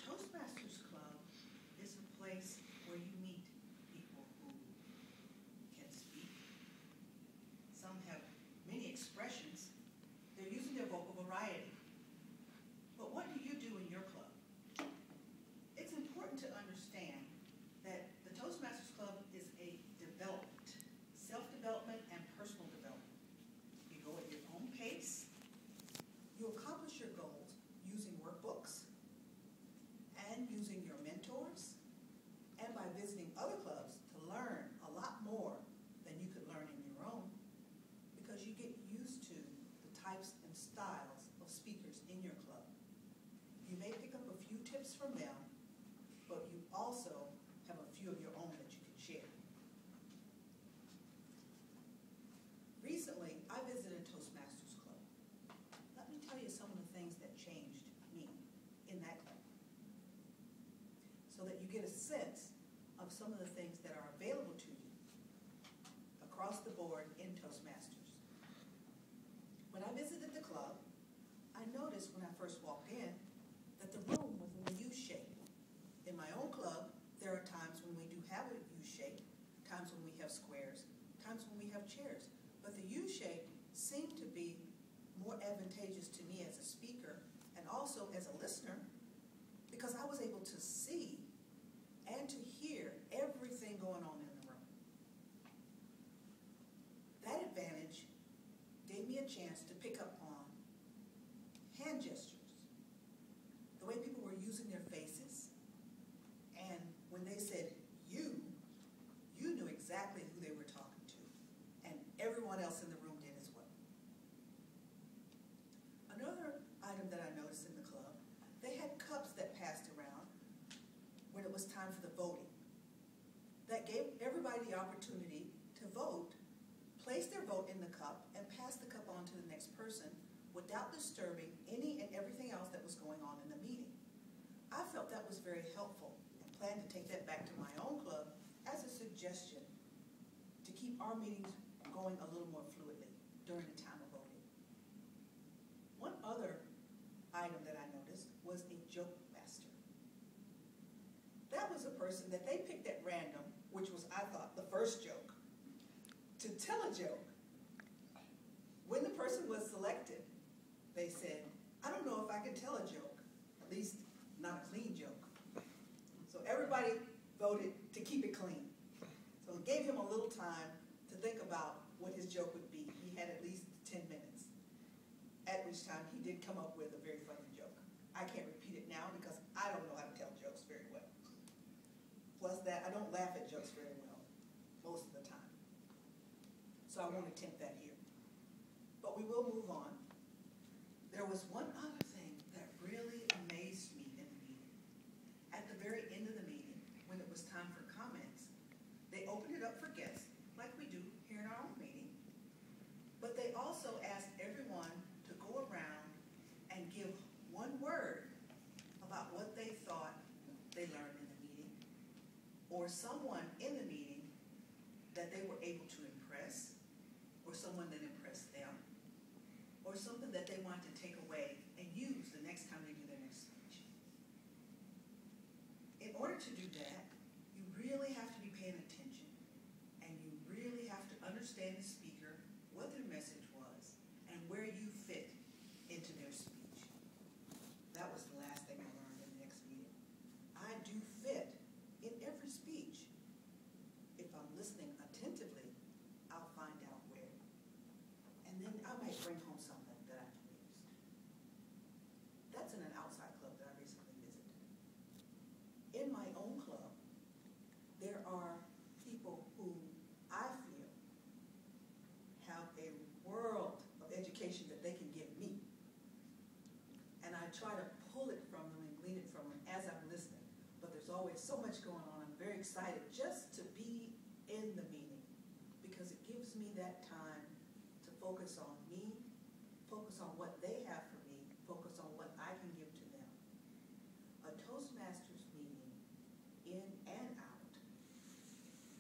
Toastmasters Club is a place where you meet people who can speak. Some have many expressions. They're using their vocal variety. But what do you do in your club? It's important to understand that the Toastmasters Club is a development, self-development and personal development. You go at your own pace. You accomplish your goals using workbooks and using your mentors and by visiting other clubs to learn a lot more than you could learn in your own, because you get used to the types and styles of speakers in your club. You may pick up a few tips from them, but you also have a few of your own that you can share. Recently, I visited Toastmasters Club. Let me tell you some of the things that changed me in that club, so that you get a sense of some of the things that are available to you across the board in Toastmasters. When I visited the club, I noticed when I first walked in that the room was in a U shape. In my own club, there are times when we do have a U shape, times when we have squares, times when we have chairs. But the U shape seemed to be more advantageous to me as a speaker and also as a listener, because I was able to see and to hear everything going on in the room. That advantage gave me a chance to pick up on hand gestures, the way people were using their faces, and when they said you knew exactly who they were talking to, and everyone else in the room did as well. Another item that I noticed in the club, they had cups that passed around when it was time for the voting. That gave everybody the opportunity to vote, place their vote in the cup, and pass the cup on to the next person without disturbing any and everything else that was going on in the meeting. I felt that was very helpful and plan to take that back to my own club as a suggestion to keep our meetings going a little more fluidly during the time of voting. One other item that I noticed was a joke master. That was a person that they picked at random, which was, I thought, the first joke, to tell a joke. When the person was selected, they said, I don't know if I can tell a joke, at least not a clean joke. So everybody voted to keep it clean. So it gave him a little time to think about what his joke would be. He had at least 10 minutes, at which time he did come up with a very funny joke. I can't repeat it now because I don't know how to tell jokes very well. Plus that, I don't laugh at jokes very well most of the time. So I won't attempt that here. But we will move on. There was one other thing that really amazed me in the meeting. At the very end of the meeting, when it was time for comments, they opened it up for guests, like we do here in our own meeting. But they also asked everyone to go around and give one word about what they thought they learned in the meeting, or someone in the meeting that they were able to impress, or someone that impressed them, or something that they want to take away and use the next time they do their next speech. In order to do that, you really have to be paying attention, and you really have to understand the speaker, what their message was, and where you fit into their speech. That was the last thing I learned in the next meeting. I do fit in every speech. If I'm listening attentively, I'll find out where. And then I might bring home something that I can use. That's in an outside club that I recently visited. In my own club, there are people who I feel have a world of education that they can give me. And I try to pull it from them and glean it from them as I'm listening. But there's always so much going on. I'm very excited just to be in the meeting, because it gives me that time to focus on me, focus on what they have for me, focus on what I can give to them. A Toastmasters meeting, in and out,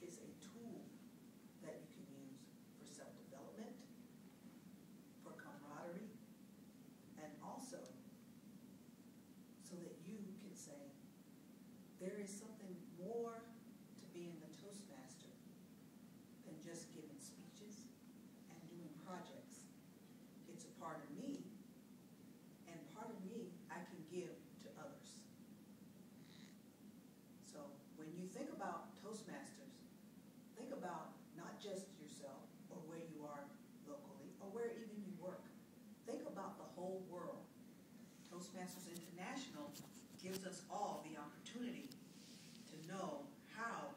is a tool that you can use for self-development, for camaraderie, and also so that you can say, think about Toastmasters, think about not just yourself or where you are locally or where even you work. Think about the whole world. Toastmasters International gives us all the opportunity to know how